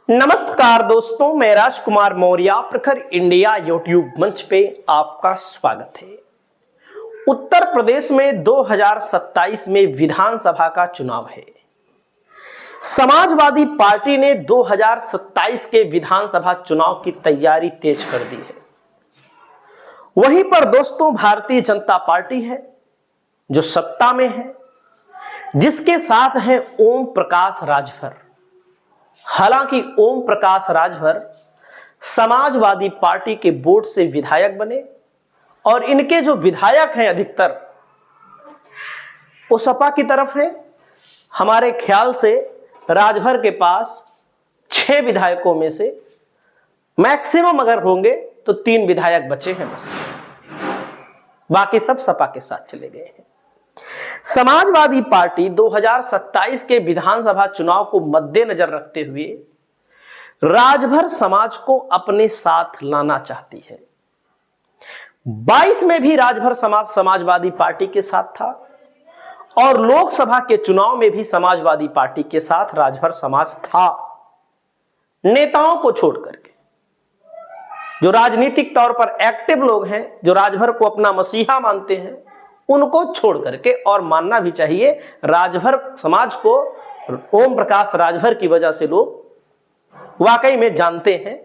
नमस्कार दोस्तों, मैं राजकुमार मौर्य प्रखर इंडिया यूट्यूब मंच पे आपका स्वागत है। उत्तर प्रदेश में 2027 में विधानसभा का चुनाव है। समाजवादी पार्टी ने 2027 के विधानसभा चुनाव की तैयारी तेज कर दी है। वहीं पर दोस्तों भारतीय जनता पार्टी है जो सत्ता में है, जिसके साथ है ओम प्रकाश राजभर। हालांकि ओम प्रकाश राजभर समाजवादी पार्टी के बोर्ड से विधायक बने और इनके जो विधायक हैं अधिकतर वो सपा की तरफ है। हमारे ख्याल से राजभर के पास 6 विधायकों में से मैक्सिमम अगर होंगे तो 3 विधायक बचे हैं बस, बाकी सब सपा के साथ चले गए हैं। समाजवादी पार्टी 2027 के विधानसभा चुनाव को मद्देनजर रखते हुए राजभर समाज को अपने साथ लाना चाहती है। 22 में भी राजभर समाज समाजवादी पार्टी के साथ था और लोकसभा के चुनाव में भी समाजवादी पार्टी के साथ राजभर समाज था। नेताओं को छोड़ करके जो राजनीतिक तौर पर एक्टिव लोग हैं, जो राजभर को अपना मसीहा मानते हैं, उनको छोड़ करके, और मानना भी चाहिए, राजभर समाज को ओम प्रकाश राजभर की वजह से लोग वाकई में जानते हैं,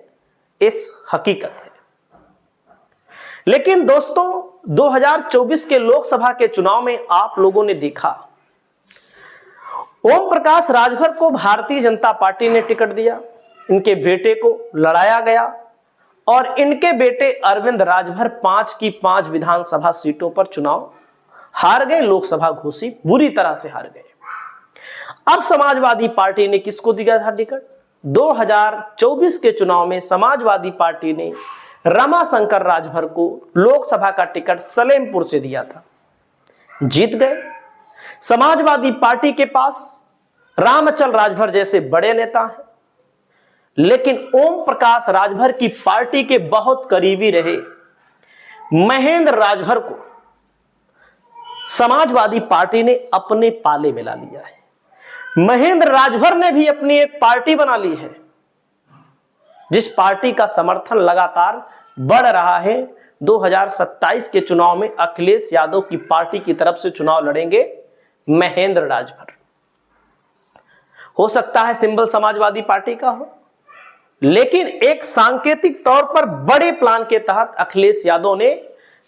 इस हकीकत है। लेकिन दोस्तों 2024 के लोकसभा के चुनाव में आप लोगों ने देखा ओम प्रकाश राजभर को भारतीय जनता पार्टी ने टिकट दिया, इनके बेटे को लड़ाया गया और इनके बेटे अरविंद राजभर 5 की 5 विधानसभा सीटों पर चुनाव हार गए, लोकसभा घोषी बुरी तरह से हार गए। अब समाजवादी पार्टी ने किसको दिया था टिकट? 2024 के चुनाव में समाजवादी पार्टी ने रमाशंकर राजभर को लोकसभा का टिकट सलेमपुर से दिया था, जीत गए। समाजवादी पार्टी के पास रामचल राजभर जैसे बड़े नेता हैं, लेकिन ओम प्रकाश राजभर की पार्टी के बहुत करीबी रहे महेंद्र राजभर को समाजवादी पार्टी ने अपने पाले में ला लिया है। महेंद्र राजभर ने भी अपनी एक पार्टी बना ली है, जिस पार्टी का समर्थन लगातार बढ़ रहा है। 2027 के चुनाव में अखिलेश यादव की पार्टी की तरफ से चुनाव लड़ेंगे महेंद्र राजभर। हो सकता है सिंबल समाजवादी पार्टी का हो, लेकिन एक सांकेतिक तौर पर बड़े प्लान के तहत अखिलेश यादव ने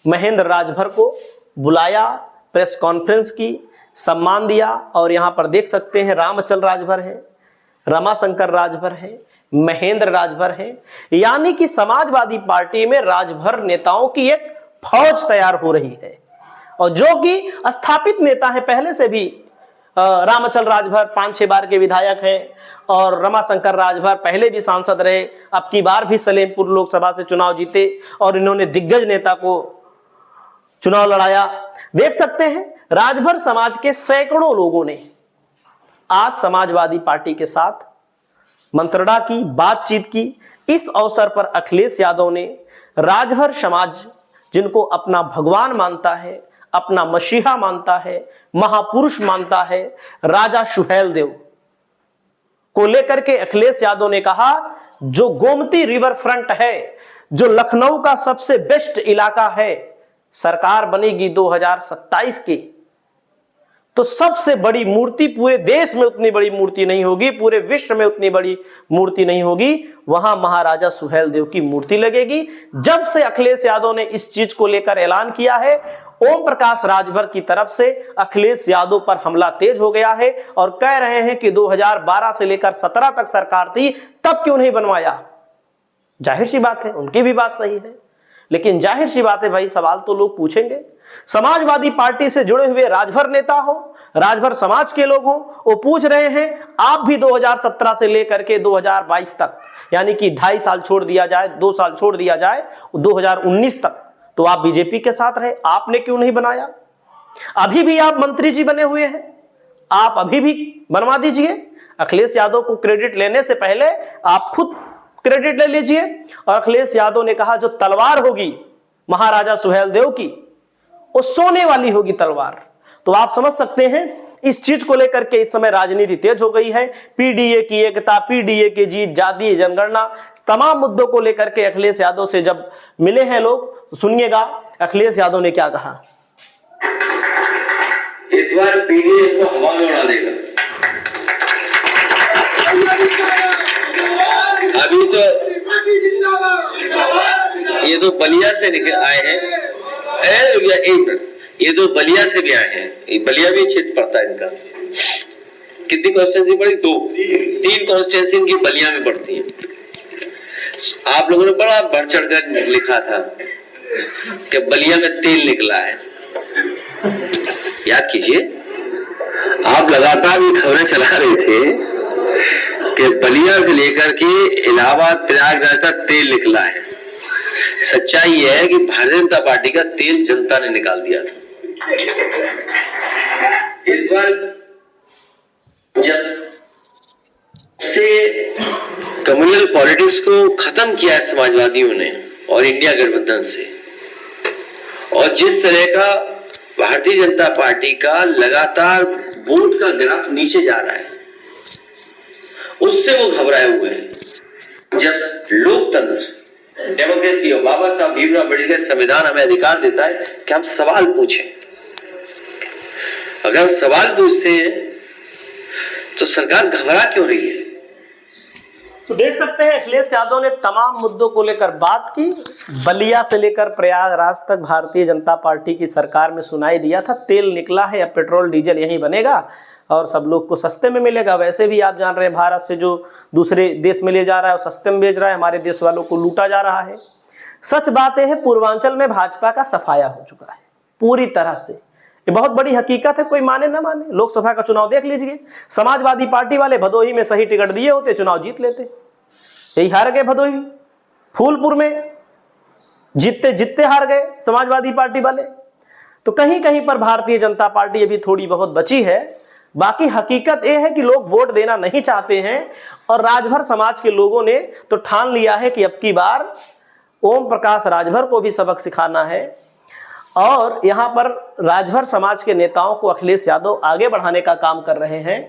महेंद्र राजभर को बुलाया, प्रेस कॉन्फ्रेंस की, सम्मान दिया। और यहां पर देख सकते हैं रामचल राजभर है, रमाशंकर राजभर है, महेंद्र राजभर है, यानी कि समाजवादी पार्टी में राजभर नेताओं की एक फौज तैयार हो रही है। और जो कि स्थापित नेता है, पहले से भी रामचल राजभर 5-6 बार के विधायक हैं और रमाशंकर राजभर पहले भी सांसद रहे, अब की बार भी सलेमपुर लोकसभा से चुनाव जीते और इन्होंने दिग्गज नेता को चुनाव लड़ाया। देख सकते हैं राजभर समाज के सैकड़ों लोगों ने आज समाजवादी पार्टी के साथ मंत्रणा की, बातचीत की। इस अवसर पर अखिलेश यादव ने राजभर समाज, जिनको अपना भगवान मानता है, अपना मसीहा मानता है, महापुरुष मानता है, राजा सुहेल देव को लेकर के अखिलेश यादव ने कहा, जो गोमती रिवर फ्रंट है, जो लखनऊ का सबसे बेस्ट इलाका है, सरकार बनेगी 2027 की, तो सबसे बड़ी मूर्ति, पूरे देश में उतनी बड़ी मूर्ति नहीं होगी, पूरे विश्व में उतनी बड़ी मूर्ति नहीं होगी, वहां महाराजा सुहेल देव की मूर्ति लगेगी। जब से अखिलेश यादव ने इस चीज को लेकर ऐलान किया है, ओम प्रकाश राजभर की तरफ से अखिलेश यादव पर हमला तेज हो गया है और कह रहे हैं कि 2012 से लेकर 17 तक सरकार थी, तब क्यों नहीं बनवाया? जाहिर सी बात है, उनकी भी बात सही है, लेकिन जाहिर सी बात है भाई, सवाल तो लोग पूछेंगे। समाजवादी पार्टी से जुड़े हुए राजभर नेता हो, राजभर समाज के लोग हो, वो पूछ रहे हैं आप भी 2017 से लेकर के 2022 तक, यानी कि 2.5 साल छोड़ दिया जाए, 2 साल छोड़ दिया जाए, 2019 तक तो आप बीजेपी के साथ रहे, आपने क्यों नहीं बनाया? अभी भी आप मंत्री जी बने हुए हैं, आप अभी भी बनवा दीजिए। अखिलेश यादव को क्रेडिट लेने से पहले आप खुद क्रेडिट ले लीजिए। और अखिलेश यादव ने कहा, जो तलवार होगी महाराजा सुहेल देव की, वो सोने वाली होगी तलवार। तो आप समझ सकते हैं इस चीज को लेकर के इस समय राजनीति तेज हो गई है। पीडीए की एकता, पीडीए की जीत, जातीय जनगणना, तमाम मुद्दों को लेकर के अखिलेश यादव से जब मिले हैं लोग, तो सुनिएगा अखिलेश यादव ने क्या कहा। इस बार पीडीए को हवा में उड़ा देगा। अभी तो ये तो बलिया से निकल आए हैं, ये तो बलिया से भी आए हैं। बलिया भी क्षेत्र पड़ता है इनका। कितनी कॉन्स्टिट्यूंसी पड़ी? 3 कॉन्स्टिट्यूंसी इनकी बलिया में पड़ती है। आप लोगों ने बड़ा बढ़ चढ़ कर लिखा था कि बलिया में तेल निकला है। याद कीजिए, आप लगातार ये खबरें चला रहे थे कि बलिया से लेकर के इलाहाबाद, प्रयागराज तक तेल निकला है। सच्चाई यह है कि भारतीय जनता पार्टी का तेल जनता ने निकाल दिया था। इस बार जब से कम्युनल पॉलिटिक्स को खत्म किया है समाजवादियों ने और इंडिया गठबंधन से, और जिस तरह का भारतीय जनता पार्टी का लगातार वोट का ग्राफ नीचे जा रहा है, उससे वो घबराए हुए हैं। जब लोकतंत्र, डेमोक्रेसी और बाबा साहब भीमराव अम्बेडकर संविधान हमें अधिकार देता है कि हम सवाल पूछें। अगर हम सवाल पूछते हैं तो सरकार घबरा क्यों रही है? तो देख सकते हैं अखिलेश यादव ने तमाम मुद्दों को लेकर बात की। बलिया से लेकर प्रयागराज तक भारतीय जनता पार्टी की सरकार में सुनाई दिया था तेल निकला है, अब पेट्रोल डीजल यहीं बनेगा और सब लोग को सस्ते में मिलेगा। वैसे भी आप जान रहे हैं भारत से जो दूसरे देश में ले जा रहा है वो सस्ते में बेच रहा है, हमारे देश वालों को लूटा जा रहा है। सच बात यह है, पूर्वांचल में भाजपा का सफाया हो चुका है पूरी तरह से। ये बहुत बड़ी हकीकत है, कोई माने ना माने। लोकसभा का चुनाव देख लीजिए, समाजवादी पार्टी वाले भदोही में सही टिकट दिए होते चुनाव जीत लेते, यही हार गए। भदोही, फूलपुर में जीतते जीतते हार गए समाजवादी पार्टी वाले। तो कहीं कहीं पर भारतीय जनता पार्टी अभी थोड़ी बहुत बची है। बाकी हकीकत यह है कि लोग वोट देना नहीं चाहते हैं और राजभर समाज के लोगों ने तो ठान लिया है कि अब की बार ओम प्रकाश राजभर को भी सबक सिखाना है और यहाँ पर राजभर समाज के नेताओं को अखिलेश यादव आगे बढ़ाने का काम कर रहे हैं।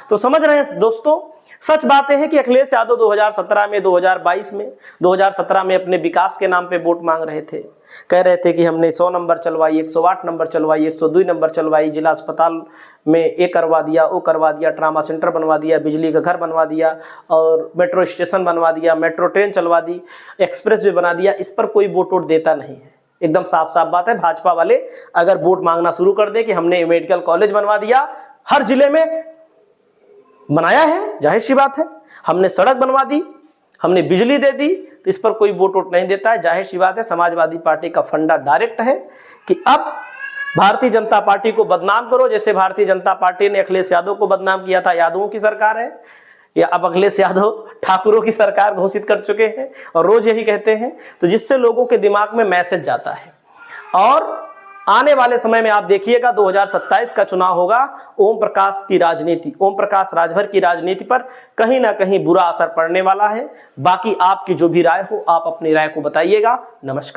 तो समझ रहे हैं दोस्तों, सच बात है कि अखिलेश यादव 2017 में, 2022 में, 2017 में अपने विकास के नाम पे वोट मांग रहे थे। कह रहे थे कि हमने 100 नंबर चलवाई, 108 नंबर चलवाई, 102 नंबर चलवाई, जिला अस्पताल में ये करवा दिया, वो करवा दिया, ट्रामा सेंटर बनवा दिया, बिजली का घर बनवा दिया और मेट्रो स्टेशन बनवा दिया, मेट्रो ट्रेन चलवा दी, एक्सप्रेस भी बना दिया। इस पर कोई वोट देता नहीं है। एकदम साफ साफ बात है, भाजपा वाले अगर वोट मांगना शुरू कर दे कि हमने मेडिकल कॉलेज बनवा दिया, हर जिले में बनाया है, जाहिर सी बात है, हमने सड़क बनवा दी, हमने बिजली दे दी, तो इस पर कोई वोट नहीं देता है। जाहिर सी बात है, समाजवादी पार्टी का फंडा डायरेक्ट है कि अब भारतीय जनता पार्टी को बदनाम करो। जैसे भारतीय जनता पार्टी ने अखिलेश यादव को बदनाम किया था, यादवों की सरकार है, या अब अखिलेश यादव ठाकुरों की सरकार घोषित कर चुके हैं और रोज यही कहते हैं। तो जिससे लोगों के दिमाग में मैसेज जाता है। और आने वाले समय में आप देखिएगा 2027 का चुनाव होगा, ओम प्रकाश की राजनीति, ओम प्रकाश राजभर की राजनीति पर कहीं ना कहीं बुरा असर पड़ने वाला है। बाकी आपकी जो भी राय हो, आप अपनी राय को बताइएगा। नमस्कार।